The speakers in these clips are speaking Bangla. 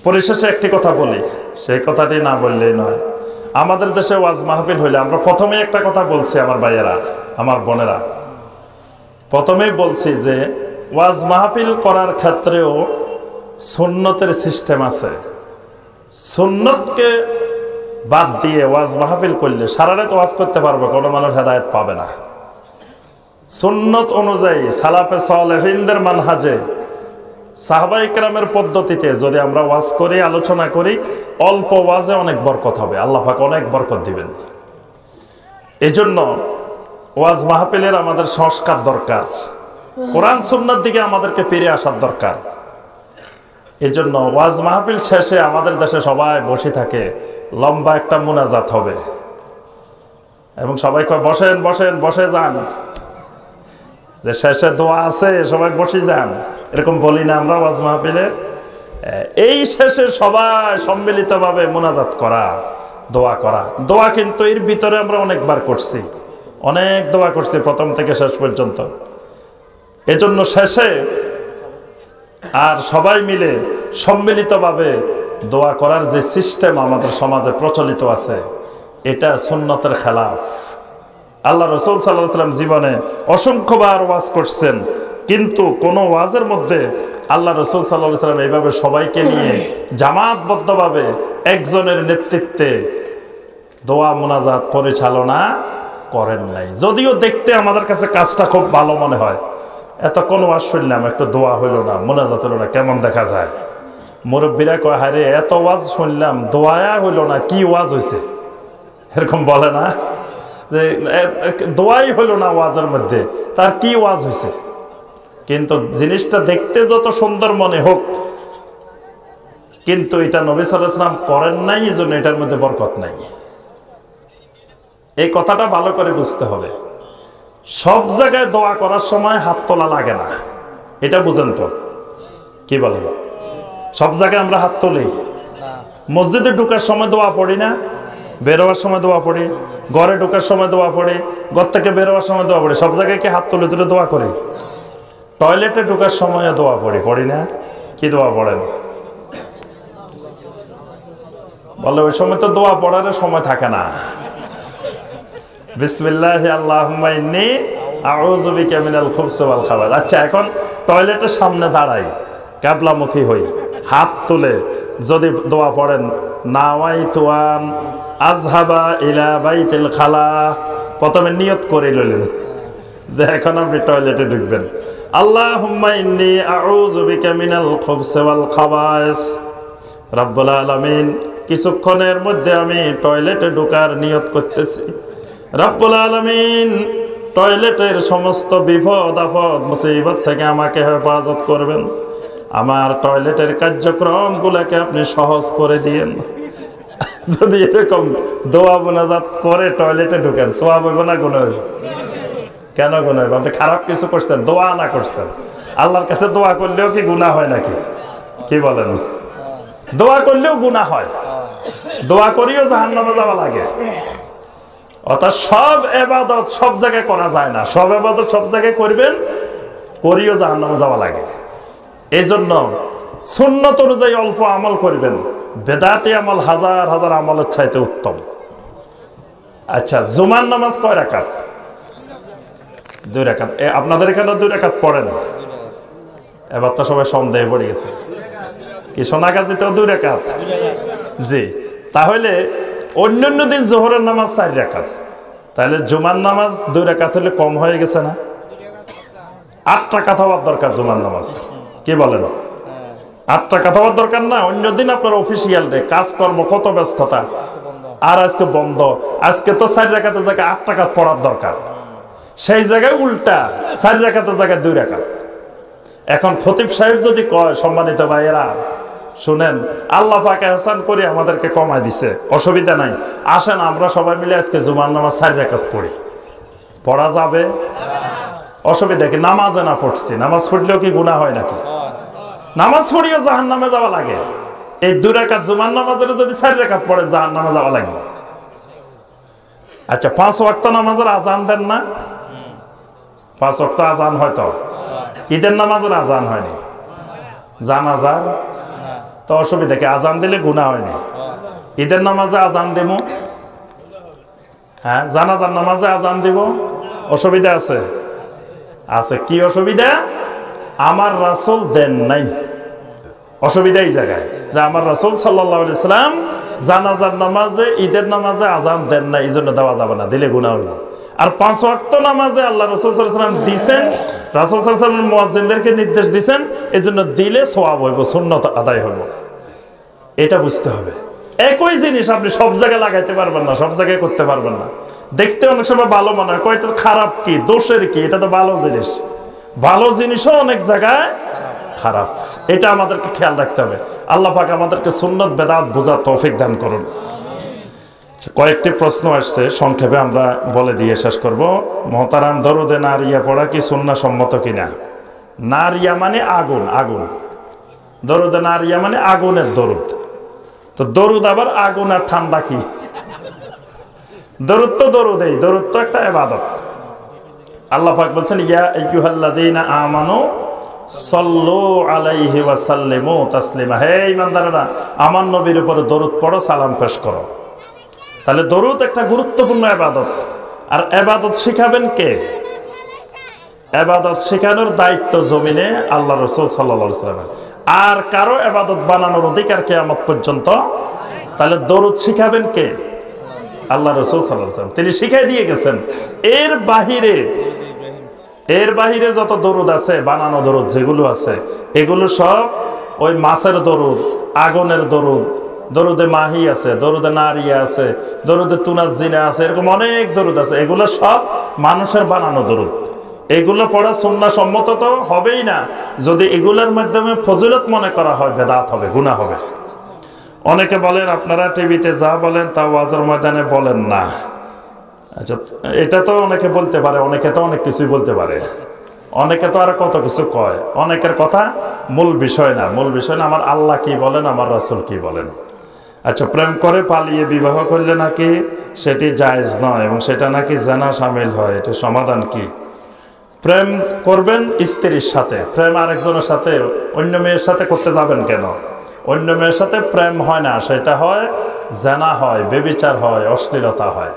পরিশেষে একটি কথা বলি, সেই কথাটি না বললেই নয়। আমাদের দেশে ওয়াজ মাহফিল হইলে আমরা প্রথমেই একটা কথা বলছি, আমার ভাইয়েরা, আমার বোনেরা, প্রথমেই বলছি যে ওয়াজ মাহফিল করার ক্ষেত্রেও সুন্নতের সিস্টেম আছে। সুন্নতকে বাদ দিয়ে ওয়াজ মাহফিল করলে সারা রাত ওয়াজ করতে পারবে, কোনো মানুষ হেদায়েত পাবে না। সুন্নত অনুযায়ী সালাফে সালেহিনদের মানহাজে সাহাবা ইকরামের পদ্ধতিতে যদি আমরা ওয়াজ করি, আলোচনা করি, অল্প ওয়াজে অনেক বরকত হবে, আল্লাহ পাক অনেক বরকত দিবেন। এজন্য ওয়াজ মাহফিলের আমাদের সংস্কার দরকার, কোরআন সুন্নাহর দিকে আমাদেরকে ফিরে আসার দরকার। এজন্য ওয়াজ মাহফিল শেষে আমাদের দেশে সবাই বসে থাকে, লম্বা একটা মুনাজাত হবে এবং সবাই কয় বসেন বসেন, বসে যান, যে শেষে দোয়া আছে সবাই বসে যান, এরকম বলি না আমরা ওয়াজ মাহফিলে? এই শেষে সবাই সম্মিলিতভাবে মুনাজাত করা, দোয়া করা। দোয়া কিন্তু এর ভিতরে আমরা অনেকবার করছি, অনেক দোয়া করছি প্রথম থেকে শেষ পর্যন্ত। এজন্য শেষে আর সবাই মিলে সম্মিলিতভাবে দোয়া করার যে সিস্টেম আমাদের সমাজে প্রচলিত আছে, এটা সুন্নতের খেলাফ। আল্লাহ রাসূল সাল্লাল্লাহু আলাইহি ওয়াসাল্লাম জীবনে অসংখ্যবার ওয়াজ করছেন, কিন্তু কোন ওয়াজের মধ্যে আল্লাহ রাসূল সাল্লাল্লাহু আলাইহি ওয়াসাল্লাম এইভাবে সবাইকে নিয়ে জামাতবদ্ধভাবে একজনের নেতৃত্বে দোয়া মুনাজাত পরিচালনা করেন নাই। যদিও দেখতে আমাদের কাছে কাজটা খুব ভালো মনে হয়, এতক্ষণ ওয়াজ শুনলাম, একটু দোয়া হইল না, মুনাজাত হইল না, কেমন দেখা যায়। মুরব্বীরা কয়, হায় রে, এত ওয়াজ শুনলাম, দোয়া হইল না, কি ওয়াজ হয়েছে, এরকম বলে না যে দোয়াই হইল না ওয়াজের মধ্যে, তার কি ওয়াজ হয়েছে। কিন্তু জিনিসটা দেখতে যত সুন্দর মনে হোক, কিন্তু এটা নবী সাল্লাল্লাহু আলাইহি ওয়াসাল্লাম করেন নাই, এই জন্য এটার মধ্যে বরকত নাই। এই কথাটা ভালো করে বুঝতে হবে। সব জায়গায় দোয়া করার সময় হাত তোলা লাগে না, এটা বুঝেন তো? কি বলেন? সব জায়গায় আমরা হাত তুলি? মসজিদে ঢোকার সময় দোয়া পড়ি না? বেরোবার সময় দোয়া পড়ি, ঘরে ঢোকার সময় দোয়া পড়ি, ঘর থেকে বেরোবার সময় দোয়া পড়ি। সব জায়গায় কি হাত তুলে তুলে দোয়া করি? টয়লেটে ঢোকার সময় দোয়া পড়ি না? কি দোয়া পড়েন? বলে ওই সময় তো দোয়া পড়ার সময় থাকে না। বিসমিল্লাহি আল্লাহুম্মা ইন্নী আউযু বিকা মিনাল খুবসি ওয়াল খাবাথ। আচ্ছা, এখন টয়লেটের সামনে দাঁড়াই, কিবলামুখী হই, হাত তুলে যদি দোয়া পড়েন, নাওয়াইতু আন আযহাবা ইলা বাইতিল খালা, প্রথমে নিয়ত করে লইলেন যে এখন আপনি টয়লেটে ঢুকবেন। আল্লাহুম্মা ইন্নী আউযু বিকা মিনাল খুবসি ওয়াল খাবাইস। রব্বুল আলামিন, কিছুক্ষণের মধ্যে আমি টয়লেটে ঢোকার নিয়ত করতেছি। রব্বুল আলামিন, টয়লেটের সমস্ত বিপদ আপদ মুসিবত থেকে আমাকে হেফাজত করবেন। আমার টয়লেটের কার্যক্রমগুলোকে আপনি সহজ করে দিয়েন। যদি এরকম দোয়া মুনাজাত করে টয়লেটে ঢুকেন, সওয়াব হইব না গুনাহ হইব? কেন গুনাহ হইব? আপনি খারাপ কিছু করছেন, দোয়া না করছেন। আল্লাহর কাছে দোয়া করলেও কি গুনাহ হয় নাকি? কি বলেন? দোয়া করলেও গুনাহ হয়, দোয়া করিও জাহান্নামে যাওয়া লাগে। অর্থাৎ সব ইবাদত সব জায়গায় করা যায় না, সব ইবাদত সব জায়গায় করবেন, করিও জাহান্নামে যাওয়া লাগে। এই জন্য সুন্নত অনুযায়ী অল্প আমল করবেন, বেদাতি আমল হাজার হাজার আমলের চাইতে উত্তম। আচ্ছা, জুমার নামাজ কয় রাকাত? 2 রাকাত। আপনাদের এখানে 2 রাকাত পড়েন? এবার তো সবাই সন্দেহে পড়ে গেছে। কি সোনাগাজীতেও 2 রাকাত? জি। তাহলে অন্যান্য দিন জোহরের নামাজ 4 রাকাত, তাহলে জুমার নামাজ 2 রাকাত হলে কম হয়ে গেছে না? 8 রাকাত হওয়ার দরকার জুমার নামাজ। কি বলেন? 8 রাকাত হওয়ার দরকার না? অন্য দিন আপনার অফিসিয়াল ডে, কাজকর্ম, কত ব্যস্ততা, আর আজকে বন্ধ, আজকে তো 4 রাকাতের জায়গায় 8 রাকাত পড়ার দরকার। সেই জায়গায় উল্টা 4 রাকাতের জায়গায় 2 রাকাত। এখন খতিব সাহেব যদি কয়, সম্মানিত ভাইয়েরা শুনেন, আল্লাহ পাক এহসান করে আমাদেরকে কমায় দিছে, অসুবিধা নাই, আসেন আমরা সবাই মিলে আজকে জুমার নামাজ 4 রাকাত পড়ি। পড়া যাবে? অসুবিধা কি? নামাজে না পড়ছি, নামাজ পড়লেও কি গুনাহ হয় নাকি? নামাজ পড়িও জাহান্নামে যাওয়া লাগে। এই 2 রাকাত জুমার নামাজের যদি 4 রাকাত পড়েন, জাহান্নামে যাওয়া লাগবে। আচ্ছা, 5 ওয়াক্ত নামাজের আজান দেন না? 5 ওয়াক্ত আজান হয়তো, ঈদের নামাজের আজান হয়নি, জানাজার তো অসুবিধা কি? আজান দিলে গুনাহ হয়নি। ঈদের নামাজে আজান দেব, হ্যাঁ জানাজার নামাজে আজান দিব, অসুবিধা আছে? আছে। কি অসুবিধা? আমার রাসূল দেন নাই। অসুবিধা এই জায়গায় যে আমার রাসূল সাল্লাল্লাহু আলাইহি সাল্লাম জানাজার নামাজে ঈদের নামাজে আজান দেন না, এই জন্য দেওয়া যাবে না, দিলে গুনাহ হইব। আর 5 ওয়াক্ত নামাজে আল্লাহ রাসূল সাল্লাল্লাহু আলাইহি সাল্লাম দিয়েছেন, রাসূল সাল্লাল্লাহু আলাইহি সাল্লাম মুয়াজ্জিনদেরকে নির্দেশ দিয়েছেন, এই জন্য দিলে সওয়াব হইব, সুন্নাত আদায় হইব। এটা বুঝতে হবে। একই জিনিস আপনি সব জায়গায় লাগাইতে পারবেন না, সব জায়গায় করতে পারবেন না। দেখতে অনেক সময় ভালো মনে হয়, কয়টার খারাপ কি, দোষের কি? এটা তো ভালো জিনিস। ভালো জিনিসও অনেক জায়গায় খারাপ। এটা আমাদেরকে খেয়াল রাখতে হবে। আল্লাহ পাক আমাদেরকে সুন্নত বেদাত বোঝার তৌফিক দান করুন। কয়েকটি প্রশ্ন আসছে, সংক্ষেপে আমরা বলে দিয়ে শেষ করব। মুহতারাম, দরুদে নারিয়া পড়া কি সুন্নাহ সম্মত কিনা? নারিয়া মানে আগুন, আগুন। দরুদে নারিয়া মানে আগুনের দরুদ। তো দরুদ আবার আগুন আর ঠান্ডা কি? দরুদ তো দরুদেই, দরুদ তো একটা ইবাদত। আল্লাহ পাক বলছেন, ইয়া আইয়ুহাল্লাযীনা আমানু সাল্লু আলাইহি ওয়া সাল্লিমু তাসলিমা। হে ঈমানদারেরা, আমার নবীর উপরে দরুদ পড়ো, সালাম পেশ করো। তাহলে দরুদ একটা গুরুত্বপূর্ণ ইবাদত। আর ইবাদত শিখাবেন কে? ইবাদত শেখানোর দায়িত্ব জমিনে আল্লাহ রাসূল সাল্লাল্লাহু আলাইহি ওয়াসাল্লাম। আর কারো ইবাদত বানানোর অধিকার কিয়ামত পর্যন্ত। তাহলে দরুদ শিখাবেন কে? আল্লাহ রাসূল সাল্লাল্লাহু আলাইহি ওয়াসাল্লাম। তিনি শিখাই দিয়ে গেছেন। এর বাহিরে যত দরুদ আছে, বানানো দরুদ যেগুলো আছে, এগুলো সব ওই মাছের দরুদ, আগুনের দরুদ, দরুদে মাহি আছে, দরুদে নারিয়া আছে, দরুদে তুনাজ্জিনা আছে, এরকম অনেক দরুদ আছে। এগুলো সব মানুষের বানানো দরুদ। এগুলো পড়া সুন্নাহ সম্মত তো হবেই না। যদি এগুলোর মাধ্যমে ফজিলত মনে করা হয়, বেদাত হবে, গুনাহ হবে। অনেকে বলেন আপনারা টিভিতে যা বলেন তা ওয়াজের ময়দানে বলেন না। আচ্ছা, এটা তো অনেকে বলতে পারে, অনেকে তো অনেক কিছুই বলতে পারে, অনেকে তো আর কত কিছু কয়। অনেকের কথা মূল বিষয় না, মূল বিষয় না আমার আল্লাহ কি বলেন, আমার রাসূল কি বলেন। আচ্ছা, প্রেম করে পালিয়ে বিবাহ করলে নাকি সেটি জায়েজ নয় এবং সেটা নাকি জিনা শামিল হয়, এটা সমাধান কি? প্রেম করবেন স্ত্রীর সাথে, প্রেম আরেকজনের সাথে, অন্য মেয়ের সাথে করতে যাবেন কেন? অন্য মেয়ের সাথে প্রেম হয় না, সেটা হয় জিনা হয়, ব্যভিচার হয়, অশ্লীলতা হয়,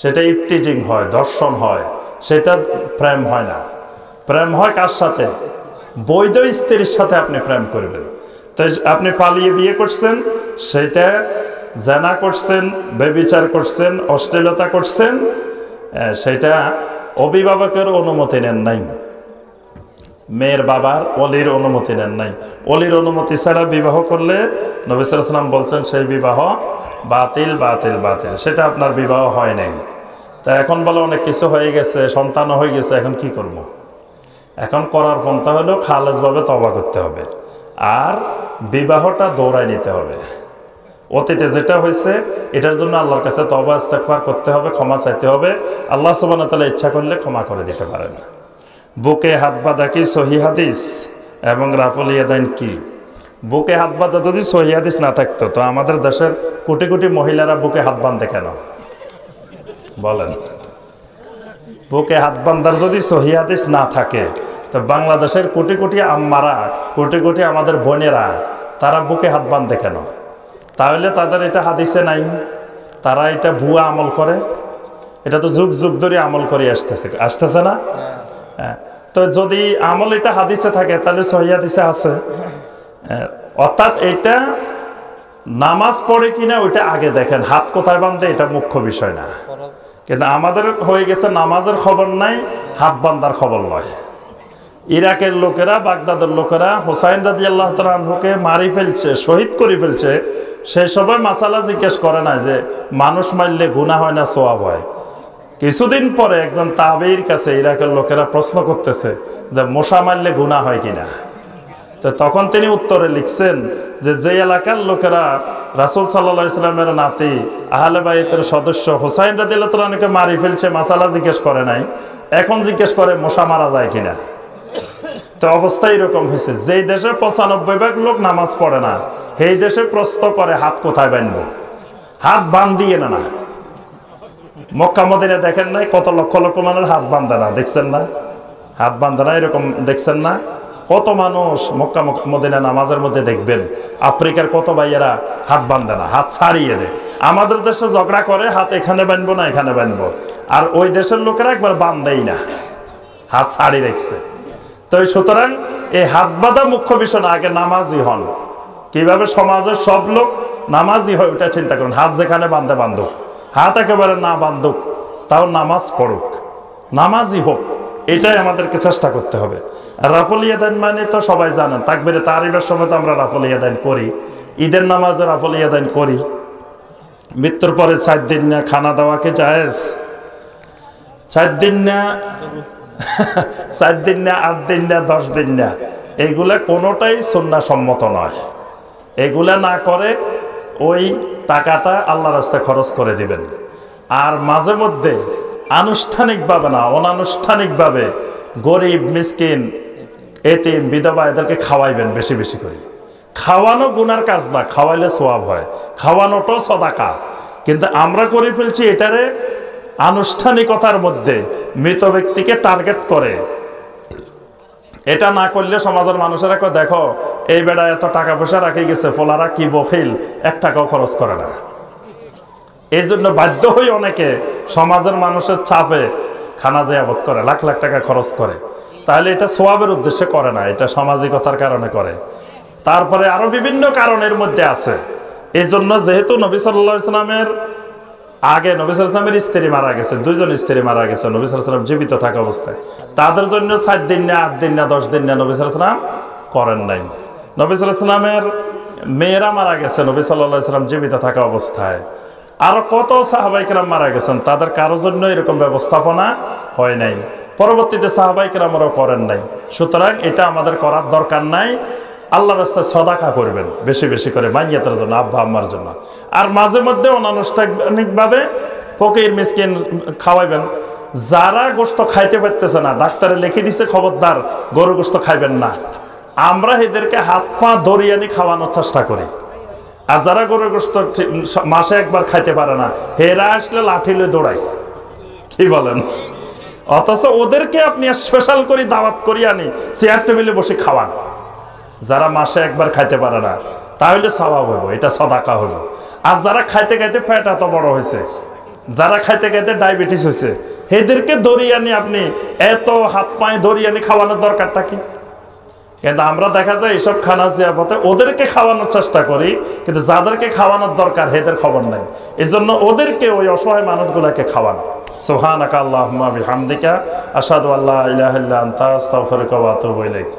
সেটা ইফটিজিং হয়, দর্শন হয়, সেটা প্রেম হয় না। প্রেম হয় কার সাথে? বৈধ স্ত্রীর সাথে আপনি প্রেম করবেন। তো আপনি পালিয়ে বিয়ে করছেন, সেটা জিনা করছেন, ব্যভিচার করছেন, অশ্লীলতা করছেন, সেটা অভিভাবকের অনুমতি নেন নাই, মেয়ের বাবার ওলির অনুমতি নেন নাই। ওলির অনুমতি ছাড়া বিবাহ করলে নবী সাল্লাল্লাহু আলাইহি ওয়াসাল্লাম বলছেন সেই বিবাহ বাতিল, বাতিল, বাতিল, সেটা আপনার বিবাহ হয় নাই। তা এখন বলে অনেক কিছু হয়ে গেছে, সন্তানও হয়ে গেছে, এখন কি করব? এখন করার পন্থা হলো খালেজভাবে তওবা করতে হবে আর বিবাহটা দৌড়ায় নিতে হবে। অতীতে যেটা হয়েছে এটার জন্য আল্লাহর কাছে তওবা ইস্তেগফার করতে হবে, ক্ষমা চাইতে হবে। আল্লাহ সুবহানাহু ওয়া তাআলা ইচ্ছা করলে ক্ষমা করে দিতে পারেন। বুকে হাত বাঁধা কি সহিহ হাদিস এবং রাফুল ইয়াদাইন কি? বুকে হাত বাঁধা যদি সহিহ হাদিস না থাকতো তো আমাদের দেশের কোটি কোটি মহিলারা বুকে হাত বাঁধে কেন বলেন? বুকে হাত বাঁধার যদি সহিহ হাদিস না থাকে তো বাংলাদেশের কোটি কোটি আম্মারা, কোটি কোটি আমাদের বোনেরা, তারা বুকে হাত বাঁধে কেন? তাহলে তাদের এটা হাদিসে নাই, তারা এটা ভুয়া আমল করে। এটা তো যুগ যুগ ধরে আমল করে আসতেছে না? হ্যাঁ। তো যদি আমল এটা হাদিসে থাকে তাহলে সহিহ হাদিসে আছে। অর্থাৎ এটা নামাজ পড়ে কিনা ওইটা আগে দেখেন, হাত কোথায় বাঁধে এটা মুখ্য বিষয় না। কিন্তু আমাদের হয়ে গেছে নামাজের খবর নাই, হাত বান্ধার খবর নয়। ইরাকের লোকেরা, বাগদাদের লোকেরা হুসাইন রাদিয়াল্লাহু তাআলা আনহুকে মারি ফেলছে, শহীদ করে ফেলছে, সেই সময় মাসালা জিজ্ঞেস করে না যে মানুষ মারলে গুনাহ হয় না সওয়াব হয়। কিছুদিন পরে একজন তাবেঈর কাছে ইরাকের লোকেরা প্রশ্ন করতেছে যে মশা মারলে গুনাহ হয় কিনা। তো তখন তিনি উত্তরে লিখছেন যে যে এলাকার লোকেরা রাসূল সাল্লাল্লাহু আলাইহি সাল্লামের নাতি আহলে বাইতের সদস্য হুসাইন রাদিয়াল্লাহু তাআলা আনহুকে মারি ফেলছে, মাসালা জিজ্ঞেস করে নাই, এখন জিজ্ঞেস করে মশা মারা যায় কিনা। তো অবস্থা এরকম হয়েছে, যেই দেশে ৯৫% লোক নামাজ পড়ে না সেই দেশে প্রশ্ন করে হাত কোথায় বাঁধবো, হাত বাঁধিয়ে না। মক্কা মদিনা দেখেন নাই কত লক্ষ লক্ষ মানুষ হাত বাঁধে না, দেখছেন না? হাত বাঁধে না, এরকম দেখছেন না? কত মানুষ মক্কা মদিনা নামাজের মধ্যে দেখবেন আফ্রিকার কত ভাইয়েরা হাত বাঁধে না, হাত ছাড়িয়ে দেয়। আমাদের দেশে ঝগড়া করে হাত এখানে বাঁধবো না এখানে বাঁধবো, আর ওই দেশের লোকেরা একবার বাঁধেই না, হাত ছাড়িয়ে রেখেছে। তো সুতরাং এই হাত বাঁধা মুখ্য বিষয় না, আগে নামাজি হন। কিভাবে সমাজের সব লোক নামাজি হয় ওটা চিন্তা করুন। হাত যেখানে বাঁধে বাঁধুক, হাত একেবারে না বাঁধুক, তাও নামাজ পড়ুক, নামাজি হোক, এটাই আমাদেরকে চেষ্টা করতে হবে। রাফল ইয়াদাইন মানে তো সবাই জানেন, তাকবীরে তাহরিমের সময় তো আমরা রাফল ইয়াদাইন করি, ঈদের নামাজে রাফল ইয়াদাইন করি। মৃত্যুর পরে 4 দিন না খানা দেওয়াকে জায়েজ? 4 দিন না 4 দিন না 8 দিন না 10 দিন না, এগুলা কোনোটাই সুন্নাহ সম্মত নয়। এগুলা না করে ওই টাকাটা আল্লাহর রাস্তায় খরচ করে দিবেন। আর মাঝে মধ্যে আনুষ্ঠানিকভাবে না, অনানুষ্ঠানিকভাবে গরিব মিসকিন এতিম বিধবা এদেরকে খাওয়াইবেন বেশি বেশি করে। খাওয়ানো গুনার কাজ না, খাওয়াইলে সওয়াব হয়, খাওয়ানোটাও সদাকা। কিন্তু আমরা করে ফেলছি এটারে আনুষ্ঠানিকতার মধ্যে মৃত ব্যক্তিকে টার্গেট করে। এটা না করলে সমাজের মানুষেরা দেখো এই বেড়া এত টাকা পয়সা রাখে গেছে, ফলারা কি বখিল, 1 টাকাও খরচ করে না। এই জন্য বাধ্য হয়ে অনেকে সমাজের মানুষের চাপে খানা জিয়াবত করে, লাখ লাখ টাকা খরচ করে। তাহলে এটা সোয়াবের উদ্দেশ্যে করে না, এটা সামাজিকতার কারণে করে। তারপরে আরো বিভিন্ন কারণের মধ্যে আছে। এই জন্য যেহেতু নবী সাল্লাল্লাহু আলাইহি ওয়াসাল্লামের আগে নবী সাল্লাল্লাহু আলাইহি ওয়াসাল্লামের স্ত্রী মারা গেছে, 2 জন স্ত্রী মারা গেছে নবী সাল্লাল্লাহু আলাইহি ওয়াসাল্লাম জীবিত থাকা অবস্থায়, তাদের জন্য 4 দিন না 8 দিন না 10 দিন না নবী সাল্লাল্লাহু আলাইহি ওয়াসাল্লাম করেন নাই। নবী সাল্লাল্লাহু আলাইহি ওয়াসাল্লামের মেয়েরা মারা গেছে নবী সাল্লাল্লাহু আলাইহি ওয়াসাল্লাম জীবিত থাকা অবস্থায়। আরো কত সাহাবায়ে কেরাম মারা গেছেন, তাদের কারোর জন্য এরকম ব্যবস্থাপনা হয় নাই। পরবর্তীতে সাহাবায়ে কেরামরাও করেন নাই। সুতরাং এটা আমাদের করার দরকার নাই। আল্লাহর রাস্তায় সদাকা করবেন বেশি বেশি করে, মাইয়াতের জন্য, আব্বা আম্মার জন্য। আর মাঝে মধ্যে অনানুষ্ঠানিকভাবে ফকির মিসকিন খাওয়াইবেন। যারা গোশত খাইতে পারতেছে না, ডাক্তারে লিখে দিছে খবরদার গরু গোশত খাইবেন না, আমরা এদেরকে হাত পা ধরিয়ে খাওয়ানোর চেষ্টা করি। আর যারা গরু গোশত মাসে একবার খাইতে পারে না, হেরা আসলে লাঠি লয়ে দৌড়ায়, কি বলেন? অথচ ওদেরকে আপনি স্পেশাল করে দাওয়াত করি আনি, চেয়ার টেবিলে বসে খাওয়ান। যারা মাসে একবার খাইতে পারে না, তাহলে সওয়াব হইব, এটা সদাকা হইব। আর যারা খাইতে খাইতে পেট এত বড় হয়েছে, যারা খাইতে খাইতে ডায়াবেটিস হয়েছে, এদেরকে দড়িয়ে আনি আপনি এত হাত পায়ে দড়িয়ে আনি খাওয়ানোর দরকারটা কি? কিন্তু আমরা দেখা যায় এইসব খানা জিয়াবতে ওদেরকে খাওয়ানোর চেষ্টা করি, কিন্তু যাদেরকে খাওয়ানোর দরকার এদের খবর নাই। এই জন্য ওদেরকে, ওই অসহায় মানুষগুলাকে খাওয়ান। সুবহানাকা আল্লাহুম্মা বিহামদিকা আশহাদু আল্লা ইলাহা ইল্লা আনতা আস্তাগফিরুকা ওয়া আতুবু ইলাইক।